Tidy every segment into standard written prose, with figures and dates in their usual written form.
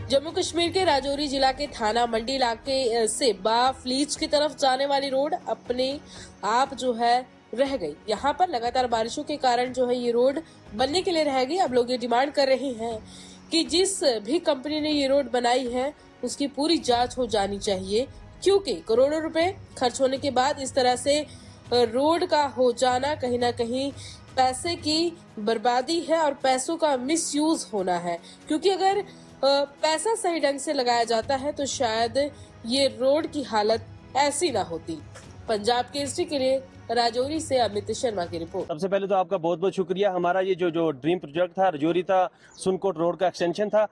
जम्मू कश्मीर के राजौरी जिला के थाना मंडी इलाके से बाफलीच की तरफ जाने वाली रोड अपने आप जो है रह गई। यहाँ पर लगातार बारिशों के कारण जो है ये रोड बनने के लिए रह गई। अब लोग ये डिमांड कर रहे हैं कि जिस भी कंपनी ने ये रोड बनाई है उसकी पूरी जांच हो जानी चाहिए, क्योंकि करोड़ों रुपए खर्च होने के बाद इस तरह से रोड का हो जाना कहीं ना कहीं पैसे की बर्बादी है और पैसों का मिसयूज होना है। क्योंकि अगर पैसा सही ढंग से लगाया जाता है तो शायद ये रोड की हालत ऐसी ना होती। पंजाब केसरी के लिए राजौरी से अमित शर्मा की रिपोर्ट। सबसे पहले तो आपका बहुत बहुत शुक्रिया। हमारा ये जो ड्रीम प्रोजेक्ट था राजौरी था सुनकोट रोड का एक्सटेंशन था,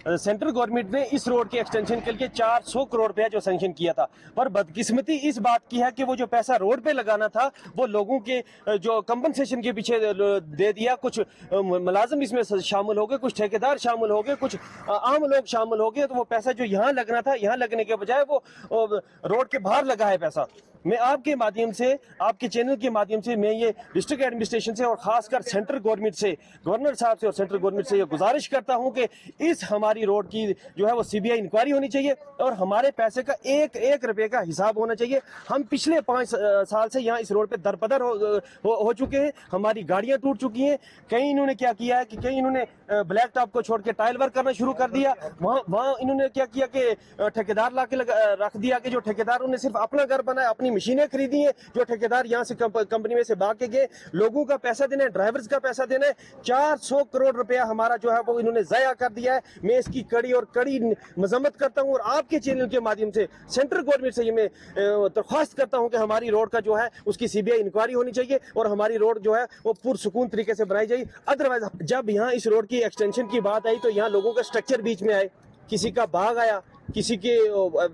सेंट्रल गवर्नमेंट ने इस रोड के एक्सटेंशन के लिए 400 करोड़ रुपया जो सैंक्शन किया था, पर बदकिस्मती इस बात की है कि वो जो पैसा रोड पे लगाना था वो लोगों के जो कंपनसेशन के पीछे दे दिया। कुछ मुलाजिम इसमें शामिल हो गए, कुछ ठेकेदार शामिल हो गए, कुछ आम लोग शामिल हो गए, तो वो पैसा जो यहाँ लगना था यहाँ लगने के बजाय वो रोड के बाहर लगा है पैसा। मैं आपके माध्यम से, आपके चैनल के माध्यम से मैं ये डिस्ट्रिक्ट एडमिनिस्ट्रेशन से और खासकर सेंट्रल गवर्नमेंट से, गवर्नर साहब से और सेंट्रल गवर्नमेंट से ये गुजारिश करता हूं कि इस हमारी रोड की जो है वो सीबीआई इंक्वायरी होनी चाहिए और हमारे पैसे का एक एक रुपए का हिसाब होना चाहिए। हम पिछले 5 साल से यहाँ इस रोड पे दरपदर हो चुके हैं, हमारी गाड़ियां टूट चुकी हैं। कई इन्होंने क्या किया है कि कई इन्होंने ब्लैक टॉप को छोड़ के टाइल वर्क करना शुरू कर दिया। वहाँ इन्होंने क्या किया कि ठेकेदार ला के रख दिया कि जो ठेकेदार उन्हें सिर्फ अपना घर बनाया, अपनी मशीनें खरीदी हैं, जो ठेकेदार यहाँ से कंपनी में से भाग के गए। लोगों का पैसा देना है, ड्राइवर्स का पैसा देना है। 400 करोड़ रुपया हमारा जो है वो इन्होंने ज़ाया कर दिया है। मैं इसकी कड़ी और कड़ी मजम्मत करता हूँ और आपके चैनल के माध्यम से सेंट्रल गवर्नमेंट से ये मैं दरख्वास्त करता हूँ कि हमारी रोड का जो है उसकी सीबीआई इंक्वायरी होनी चाहिए और हमारी रोड जो है वो पुरसुकून तरीके से बनाई जाए। अदरवाइज जब यहाँ इस रोड की एक्सटेंशन की बात आई तो यहाँ लोगों का स्ट्रक्चर बीच में आए, किसी का बाग आया, किसी के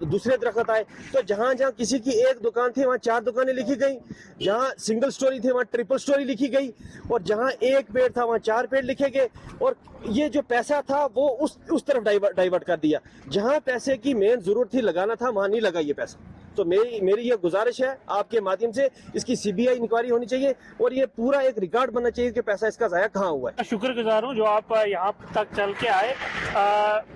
दूसरे दरख्त आए, तो जहां जहां किसी की एक दुकान थी वहां 4 दुकानें लिखी गई, जहां सिंगल स्टोरी थी वहां ट्रिपल स्टोरी लिखी गई और जहां एक पेड़ था वहां 4 पेड़ लिखे गए। और ये जो पैसा था वो उस तरफ डाइवर्ट कर दिया। जहां पैसे की मेन जरूरत थी लगाना था वहां नहीं लगा ये पैसा। तो मेरी ये गुजारिश है आपके माध्यम से इसकी सीबीआई इंक्वायरी होनी चाहिए और ये पूरा एक रिकॉर्ड बनना चाहिए कि पैसा इसका जाया कहाँ हुआ है। शुक्रगुजार हूँ जो आप यहाँ तक चल के आए।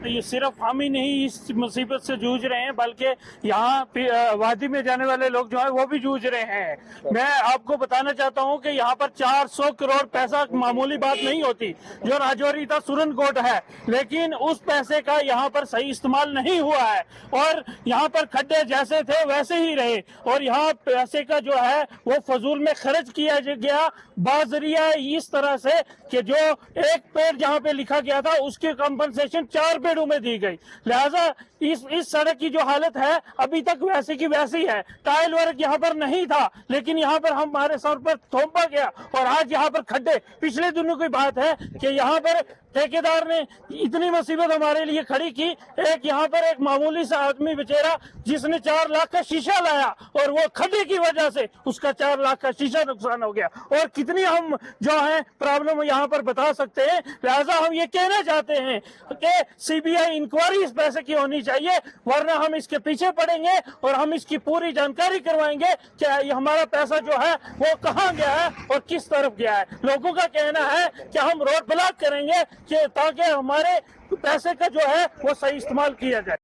ये सिर्फ हम ही नहीं इस मुसीबत से जूझ रहे हैं बल्कि यहाँ वादी में जाने वाले लोग जो है वो भी जूझ रहे हैं। मैं आपको बताना चाहता हूँ कि यहाँ पर 400 करोड़ पैसा मामूली बात नहीं होती। जो राजौरी था सुरनकोट है, लेकिन उस पैसे का यहाँ पर सही इस्तेमाल नहीं हुआ है और यहाँ पर खड्डे जैसे थे वैसे ही रहे और यहाँ पैसे का जो है वो फजूल में खर्च किया गया बाजरिया इस तरह से कि जो एक पेड़ जहाँ पे लिखा गया था उसकी कंपनसेशन 4 पेड़ों में दी गई। लिहाजा इस सड़क की जो हालत है अभी तक वैसे की वैसी है। टाइल वर्क यहाँ पर नहीं था लेकिन यहाँ पर हमारे सर पर थोपा गया और आज यहाँ पर खड्डे। पिछले दिनों की बात है कि यहाँ पर ठेकेदार ने इतनी मुसीबत हमारे लिए खड़ी की। एक यहाँ पर एक मामूली सा आदमी बेचारा जिसने 4 लाख का शीशा लाया और वो खड्डे की वजह से उसका 4 लाख का शीशा नुकसान हो गया। और कितनी हम जो है प्रॉब्लम यहाँ पर बता सकते हैं। लिहाजा हम ये कहना चाहते हैं कि सीबीआई इंक्वायरी इस पैसे की होनी चाहिए, वरना हम इसके पीछे पड़ेंगे और हम इसकी पूरी जानकारी करवाएंगे कि हमारा पैसा जो है वो कहाँ गया है और किस तरफ गया है। लोगों का कहना है कि हम रोड ब्लॉक करेंगे कि ताकि हमारे पैसे का जो है वो सही इस्तेमाल किया जाए।